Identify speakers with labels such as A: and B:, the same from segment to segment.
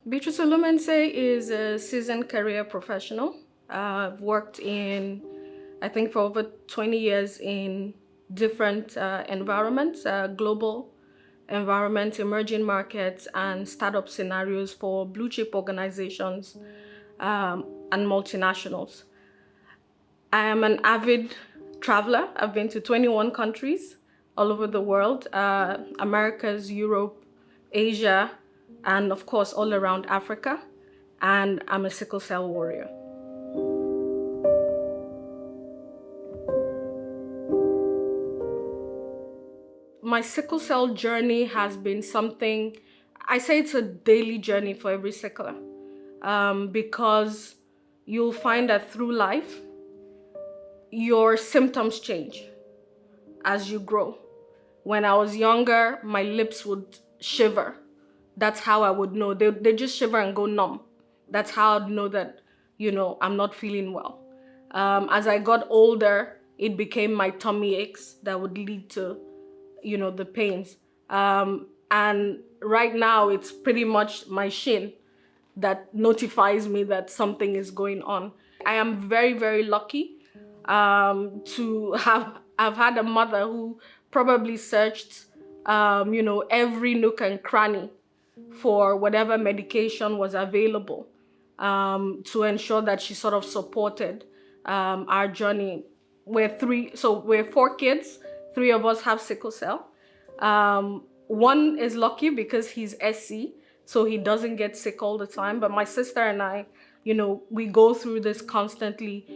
A: Beatrice Olumhense is a seasoned career professional. I've worked I think, for over 20 years in different environments, global environments, emerging markets, and startup scenarios for blue chip organizations and multinationals. I am an avid traveler. I've been to 21 countries all over the world, Americas, Europe, Asia, and of course, all around Africa. And I'm a sickle cell warrior. My sickle cell journey has been something, I say it's a daily journey for every sickler, because you'll find that through life, your symptoms change as you grow. When I was younger, my lips would shiver. That's how I would know. They just shiver and go numb. That's how I'd know that, I'm not feeling well. As I got older, it became my tummy aches that would lead to, the pains. And right now, it's pretty much my shin that notifies me that something is going on. I am very, very lucky to have had a mother who probably searched, every nook and cranny for whatever medication was available to ensure that she sort of supported our journey. We're 4 kids. 3 of us have sickle cell. One is lucky because he's SC, so he doesn't get sick all the time. But my sister and I, we go through this constantly.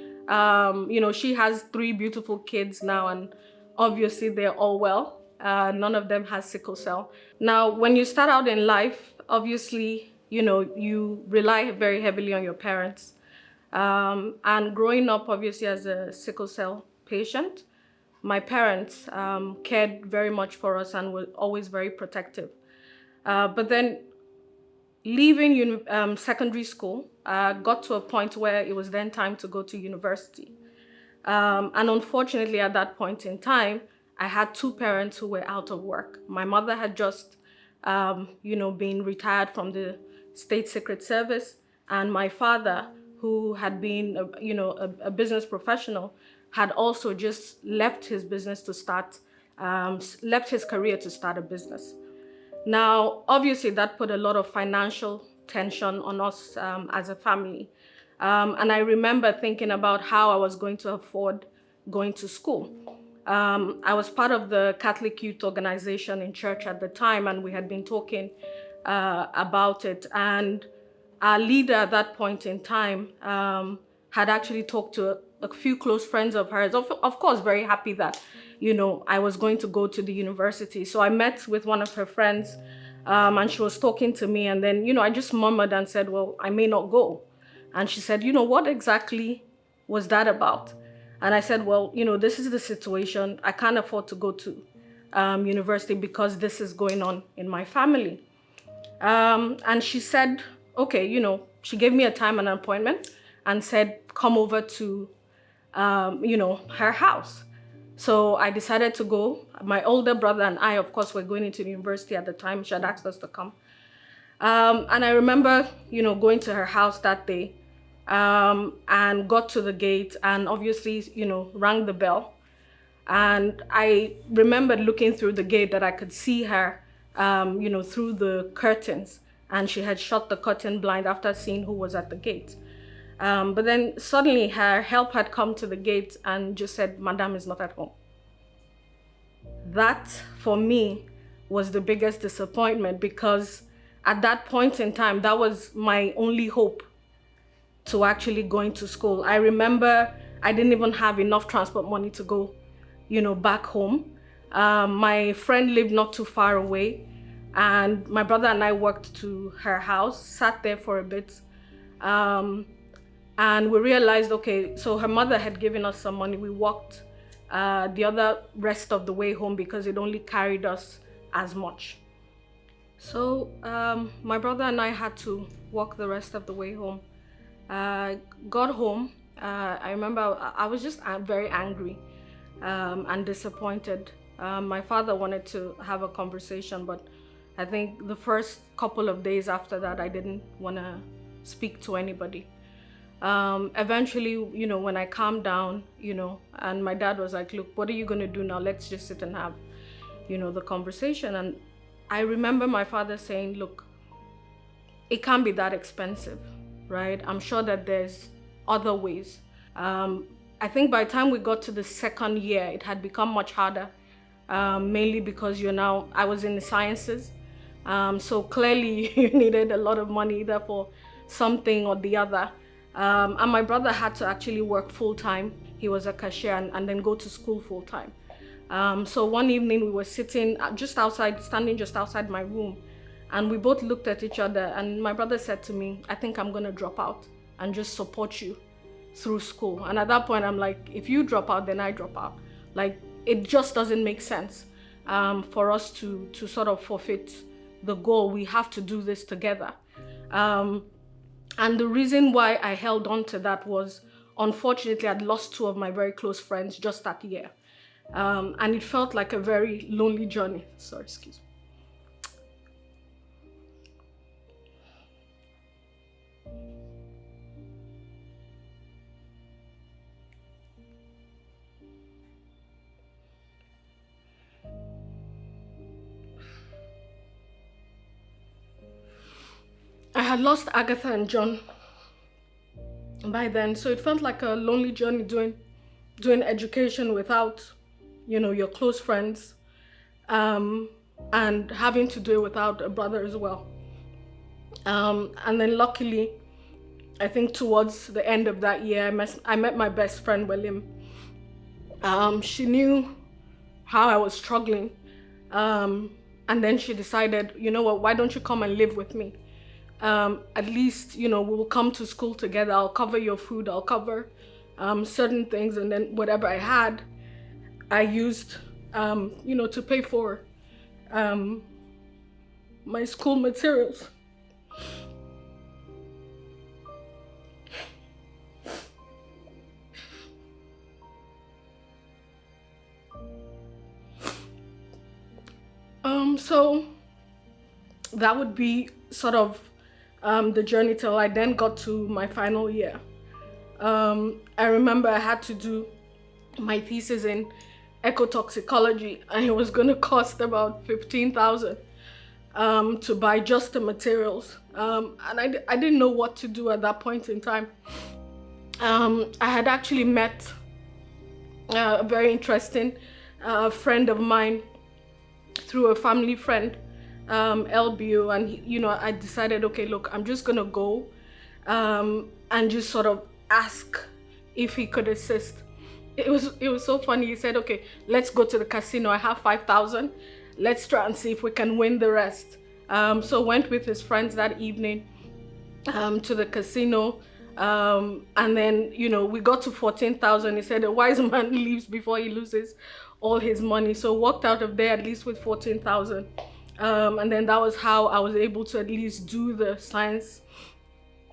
A: She has 3 beautiful kids now, and obviously they're all well. None of them has sickle cell. Now, when you start out in life, obviously, you rely very heavily on your parents. And growing up, obviously, as a sickle cell patient, my parents cared very much for us and were always very protective. But then leaving secondary school, got to a point where it was then time to go to university. And unfortunately, at that point in time, I had 2 parents who were out of work. My mother had just, been retired from the State Secret Service, and my father, who had been, a business professional, had also just left his business to start, left his career to start a business. Now, obviously, that put a lot of financial tension on us as a family. And I remember thinking about how I was going to afford going to school. I was part of the Catholic youth organization in church at the time, and we had been talking about it. And our leader at that point in time had actually talked to a few close friends of hers, of course, very happy that, I was going to go to the university. So I met with one of her friends, and she was talking to me. And then, I just murmured and said, well, I may not go. And she said, what exactly was that about? And I said, well, this is the situation. I can't afford to go to university because this is going on in my family. And she said, okay, she gave me a time and an appointment and said, come over to, her house. So I decided to go. My older brother and I, of course, were going into the university at the time. She had asked us to come. And I remember, going to her house that day and got to the gate and obviously, rang the bell. And I remembered looking through the gate that I could see her, through the curtains. And she had shut the curtain blind after seeing who was at the gate. But then suddenly her help had come to the gate and just said, Madam is not at home. That, for me, was the biggest disappointment because at that point in time, that was my only hope to actually going to school. I remember I didn't even have enough transport money to go, back home. My friend lived not too far away, and my brother and I walked to her house, sat there for a bit. And we realized, okay, so her mother had given us some money. We walked the other rest of the way home because it only carried us as much. So my brother and I had to walk the rest of the way home. Got home. I remember I was just very angry and disappointed. My father wanted to have a conversation, but I think the first couple of days after that, I didn't want to speak to anybody. Eventually, when I calmed down, and my dad was like, look, what are you going to do now? Let's just sit and have, the conversation. And I remember my father saying, look, it can't be that expensive, right? I'm sure that there's other ways. I think by the time we got to the second year, it had become much harder, mainly because I was in the sciences. So clearly you needed a lot of money either for something or the other. And my brother had to actually work full-time. He was a cashier and then go to school full-time. So one evening we were sitting standing just outside my room, and we both looked at each other, and my brother said to me, I think I'm gonna drop out and just support you through school. And at that point I'm like, if you drop out, then I drop out. Like, it just doesn't make sense for us to sort of forfeit the goal. We have to do this together. And the reason why I held on to that was, unfortunately, I'd lost two of my very close friends just that year. And it felt like a very lonely journey. Sorry, excuse me. I had lost Agatha and John by then, so it felt like a lonely journey doing education without, your close friends, and having to do it without a brother as well. And then luckily, I think towards the end of that year, I met my best friend, William. She knew how I was struggling, and then she decided, you know what, why don't you come and live with me? At least, we will come to school together. I'll cover your food. I'll cover certain things. And then whatever I had, I used, to pay for my school materials. So that would be sort of the journey till I then got to my final year. I remember I had to do my thesis in ecotoxicology, and it was going to cost about 15,000 to buy just the materials. And I didn't know what to do at that point in time. I had actually met a very interesting friend of mine through a family friend, LBO, and I decided, okay, look, I'm just gonna go and just sort of ask if he could assist. It was so funny. He said, okay, let's go to the casino. I have 5,000. Let's try and see if we can win the rest. So went with his friends that evening to the casino, and then we got to 14,000. He said a wise man leaves before he loses all his money. So walked out of there at least with 14,000. And then that was how I was able to at least do the science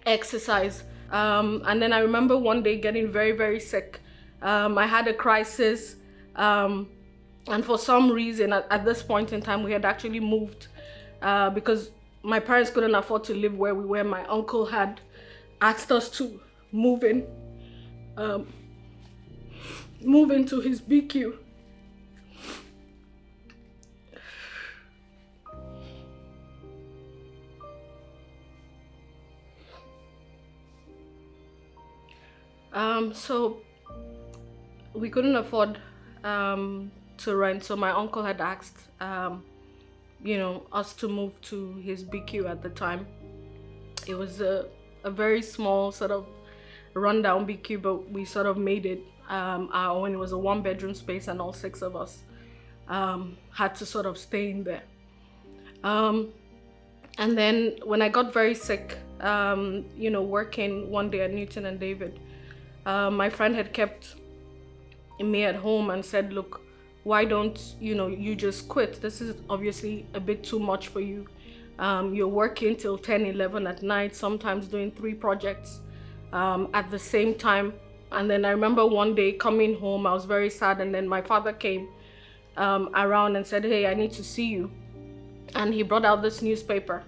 A: exercise. And then I remember one day getting very, very sick. I had a crisis. And for some reason, at this point in time, we had actually moved because my parents couldn't afford to live where we were. My uncle had asked us to move into his BQ. So we couldn't afford to rent, so my uncle had asked us to move to his BQ at the time. It was a very small sort of rundown BQ, but we sort of made it our own. It was a 1-bedroom space, and all 6 of us had to sort of stay in there. And then when I got very sick, working one day at Newton and David, my friend had kept me at home and said, look, why don't you just quit? This is obviously a bit too much for you. You're working till 10, 11 at night, sometimes doing 3 projects at the same time. And then I remember one day coming home, I was very sad, and then my father came around and said, hey, I need to see you. and he brought out this newspaper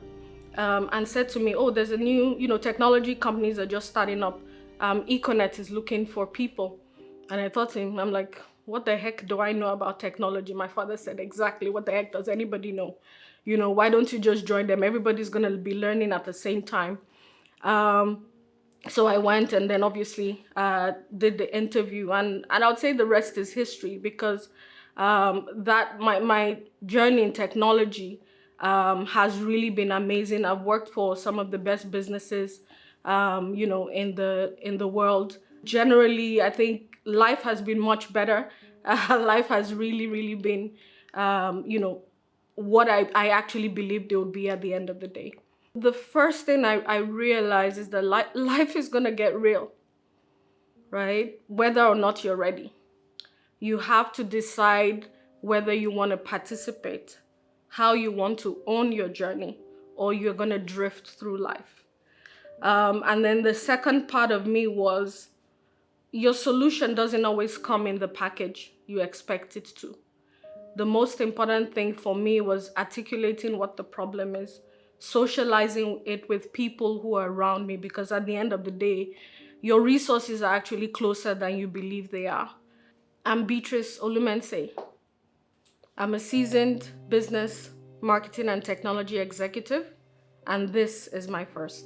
A: and said to me, oh, there's a new, technology companies are just starting up. Econet is looking for people. And I thought to him, I'm like, what the heck do I know about technology? My father said, exactly, what the heck does anybody know? Why don't you just join them? Everybody's going to be learning at the same time. So I went, and then obviously did the interview, and I would say the rest is history, because that my journey in technology has really been amazing. I've worked for some of the best businesses, in the world. Generally, I think life has been much better. Life has really, really been, what I actually believed it would be at the end of the day. The first thing I realized is that life is going to get real, right? Whether or not you're ready. You have to decide whether you want to participate, how you want to own your journey, or you're going to drift through life. And then the second part of me was, your solution doesn't always come in the package you expect it to. The most important thing for me was articulating what the problem is, socializing it with people who are around me, because at the end of the day, your resources are actually closer than you believe they are. I'm Beatrice Olumhense. I'm a seasoned business, marketing, and technology executive, and this is my first.